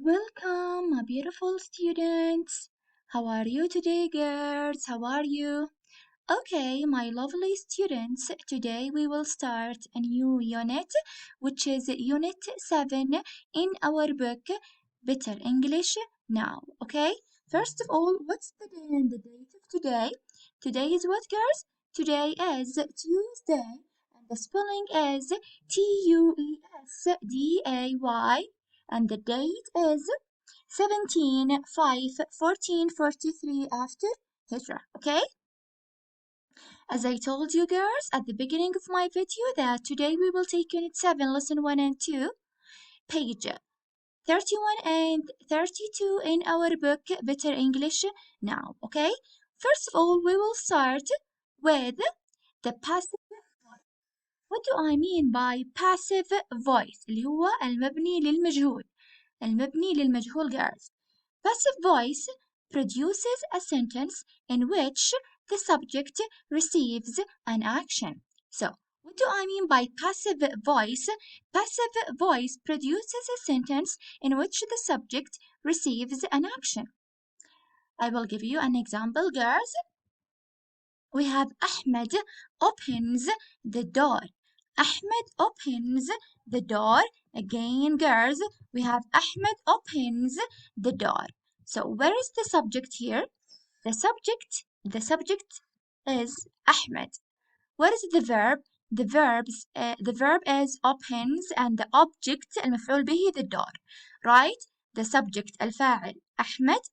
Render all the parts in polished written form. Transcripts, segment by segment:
Welcome, my beautiful students. How are you today, girls? How are you? Okay, my lovely students, today we will start a new unit, which is Unit 7 in our book, Better English Now. Okay, first of all, what's the day and the date of today? Today is what, girls? Today is Tuesday, and the spelling is Tuesday, and the date is 17/5/1443 after Hijrah. Okay? As I told you girls at the beginning of my video that today we will take Unit 7, Lesson 1 and 2, page 31 and 32 in our book Better English Now. Okay? First of all, we will start with the passive. What do I mean by passive voice اللي هو المبني للمجهول girls. Passive voice produces a sentence in which the subject receives an action. So, what do I mean by passive voice? Passive voice produces a sentence in which the subject receives an action. I will give you an example, girls. We have Ahmed opens the door. Ahmed opens the door. Again, girls, we have Ahmed opens the door. So where is the subject here? The subject is Ahmed. What is the verb? The verb is opens and the object المفعول به the door. Right? The subject الفاعل أحمد.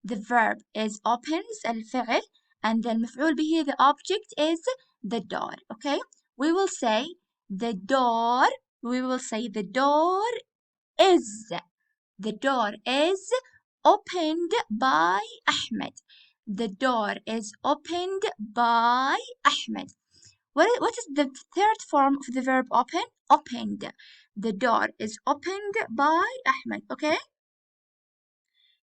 The verb is opens الفعل and the المفعول به the object is the door. Okay? We will say the door. The door is opened by Ahmed. The door is opened by Ahmed. What is the third form of the verb open? Opened. The door is opened by Ahmed. Okay?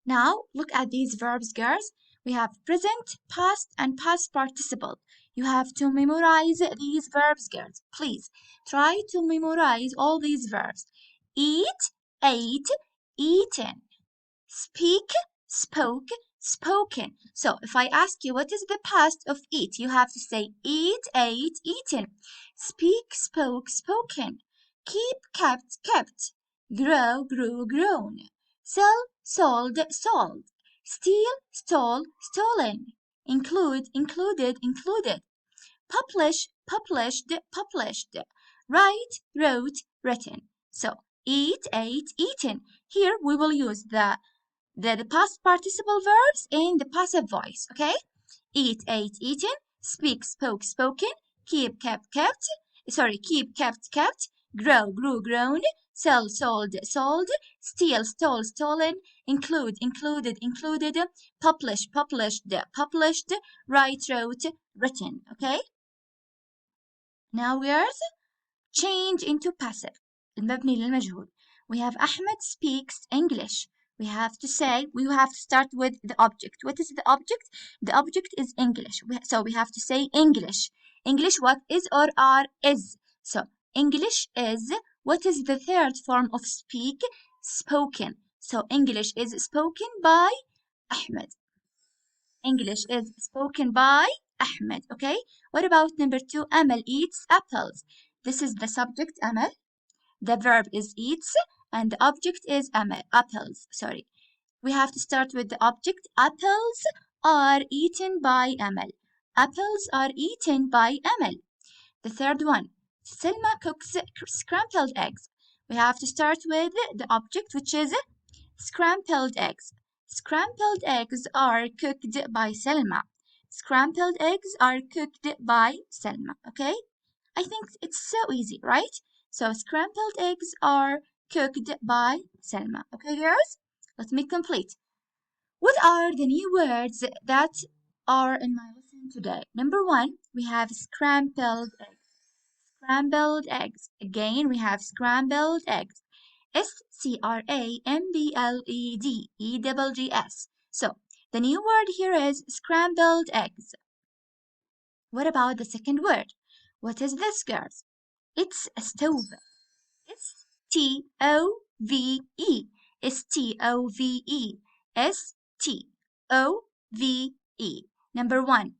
Now, look at these verbs, girls. We have present, past, and past participle. You have to memorize these verbs, girls. Please try to memorize all these verbs. Eat, ate, eaten. Speak, spoke, spoken. So if I ask you what is the past of eat, you have to say eat, ate, eaten. Speak, spoke, spoken. Keep, kept, kept. Grow, grew, grown. Sell, sold, sold. Steal, stole, stolen. Include, included, included. Publish, published, published. Write, wrote, written. So eat, ate, eaten. Here we will use the past participle verbs in the passive voice, okay? Eat, ate, eaten. Speak, spoke, spoken. Keep, kept, kept. Keep, kept. Grow, grew, grown. Sell, sold, sold. Steal, stole, stolen. Include, included, included. Publish, published, published. Write, wrote, written, okay? Now girls, change into passive. المبني للمجهول. We have Ahmed speaks English. We have to start with the object. What is the object? The object is English. So we have to say English. English, what is or are is. So English is, what is the third form of speak? Spoken. So English is spoken by Ahmed. English is spoken by Ahmed. Okay. What about number 2? Amal eats apples. This is the subject, Amal. The verb is eats and the object is apples. We have to start with the object. Apples are eaten by Amal. Apples are eaten by Amal. The third one. Selma cooks scrambled eggs. We have to start with the object, which is scrambled eggs. Scrambled eggs are cooked by Selma. Scrambled eggs are cooked by Selma. Okay? I think it's so easy, right? So scrambled eggs are cooked by Selma. Okay, girls? Let me complete. What are the new words that are in my lesson today? Number 1, we have scrambled eggs. Scrambled eggs. Again, we have scrambled eggs. SCRAMBLED. So, the new word here is scrambled eggs. What about the second word? What is this, girls? It's a stove. Stove. S-T-O-V-E. S-T-O-V-E. Number 1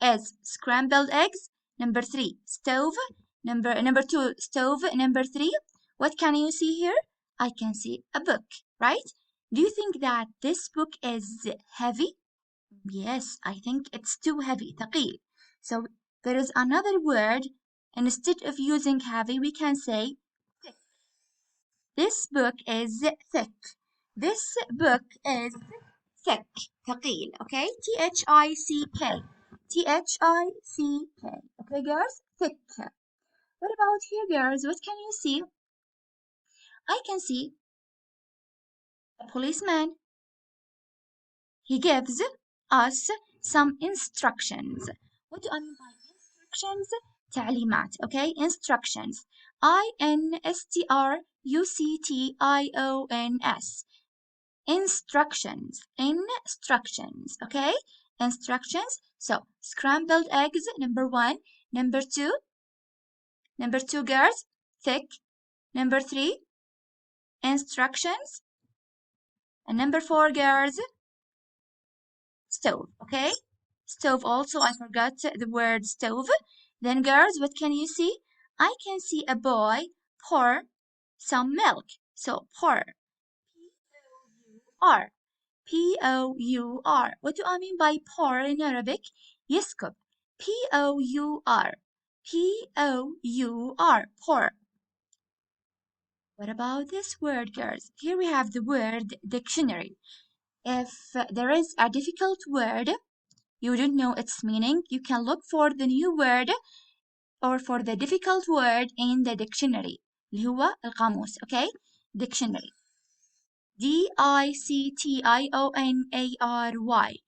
is scrambled eggs. Number 3, stove. Number 2, stove. Number 3, what can you see here? I can see a book, right? Do you think that this book is heavy? Yes, I think it's too heavy, ثقيل. So there is another word. Instead of using heavy, we can say thick. This book is thick. This book is thick. ثقيل. Okay? T-H-I-C-K. T-H-I-C-K. Okay, girls? Thick. What about here, girls? What can you see? I can see a policeman. He gives us some instructions. What do I mean by instructions? تعليمات. Okay, instructions. I-N-S-T-R-U-C-T-I-O-N-S. Instructions. Instructions. Okay, instructions. So scrambled eggs. Number 1. Number 2. Number 2, girls. Thick. Number 3. Instructions. And number 4, girls. Stove. Okay, stove also. I forgot the word stove. Then, girls, what can you see? I can see a boy pour some milk. So pour. P-O-U-R. P-O-U-R. What do I mean by pour in Arabic? يسكب. P-O-U-R. P-O-U-R. Pour. What about this word, girls? Here we have the word dictionary. If there is a difficult word, you don't know its meaning, you can look for the new word or for the difficult word in the dictionary. اللي هو القاموس. Okay? Dictionary. D-I-C-T-I-O-N-A-R-Y.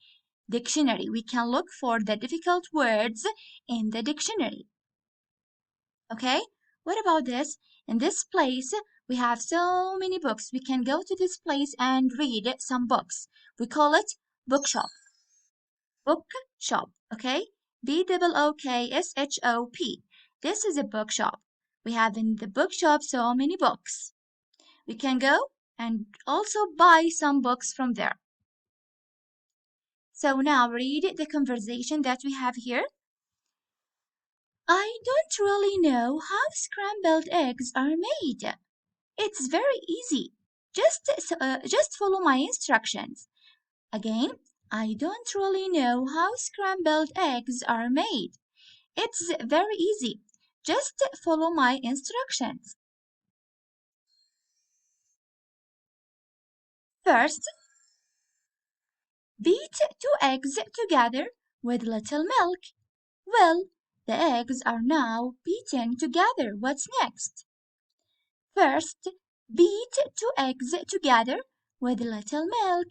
Dictionary. We can look for the difficult words in the dictionary. Okay? What about this? In this place, we have so many books. We can go to this place and read some books. We call it bookshop. Bookshop. Okay? B-O-O-K-S-H-O-P. This is a bookshop. We have in the bookshop so many books. We can go and also buy some books from there. So now read the conversation that we have here. I don't really know how scrambled eggs are made. It's very easy. Just follow my instructions. Again, I don't really know how scrambled eggs are made. It's very easy. Just follow my instructions. First, beat 2 eggs together with little milk. Well, the eggs are now beaten together. What's next? First, beat 2 eggs together with little milk.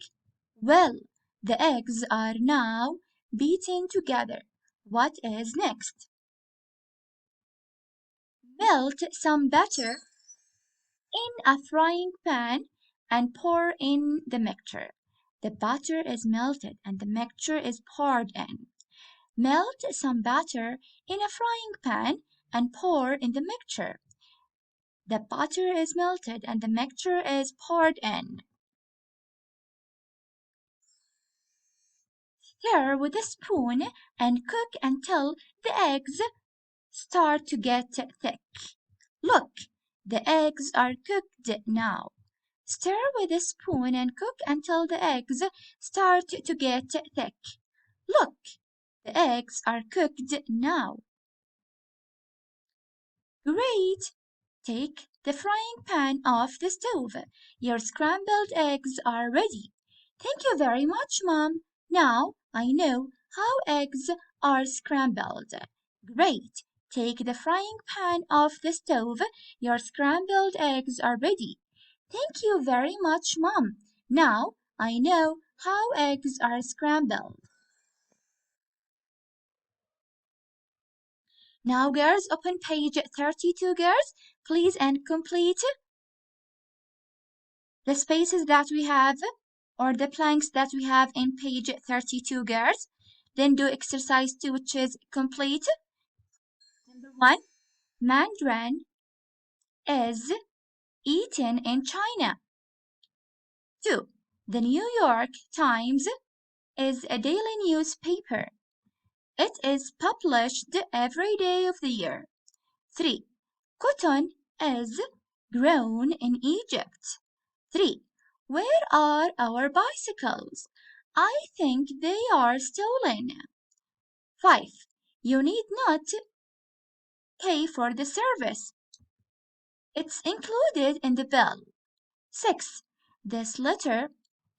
Well, the eggs are now beaten together. What is next? Melt some butter in a frying pan and pour in the mixture. The butter is melted and the mixture is poured in. Melt some butter in a frying pan and pour in the mixture. The butter is melted and the mixture is poured in. Stir with a spoon and cook until the eggs start to get thick. Look, the eggs are cooked now. Stir with a spoon and cook until the eggs start to get thick. Look, the eggs are cooked now. Great! Take the frying pan off the stove. Your scrambled eggs are ready. Thank you very much, Mom. Now I know how eggs are scrambled. Great! Take the frying pan off the stove. Your scrambled eggs are ready. Thank you very much, Mom. Now I know how eggs are scrambled. Now, girls, open page 32, girls, please, and complete the spaces that we have or the blanks that we have in page 32, girls. Then do exercise 2, which is complete. Number 1, Mandarin is eaten in China. 2. The New York Times is a daily newspaper. It is published every day of the year. 3. Cotton is grown in Egypt. 3. Where are our bicycles? I think they are stolen. 5. You need not pay for the service. It's included in the bill. 6. This letter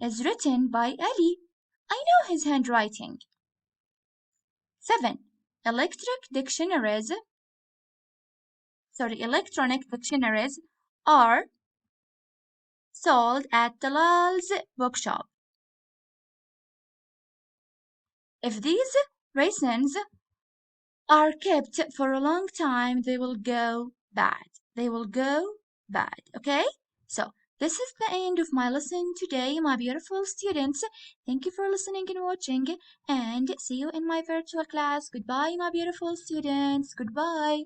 is written by Ali. I know his handwriting. 7. Electronic dictionaries are sold at Dalal's bookshop. If these raisins are kept for a long time, they will go bad. They will go bad, okay? So this is the end of my lesson today, my beautiful students. Thank you for listening and watching, and see you in my virtual class. Goodbye, my beautiful students. Goodbye.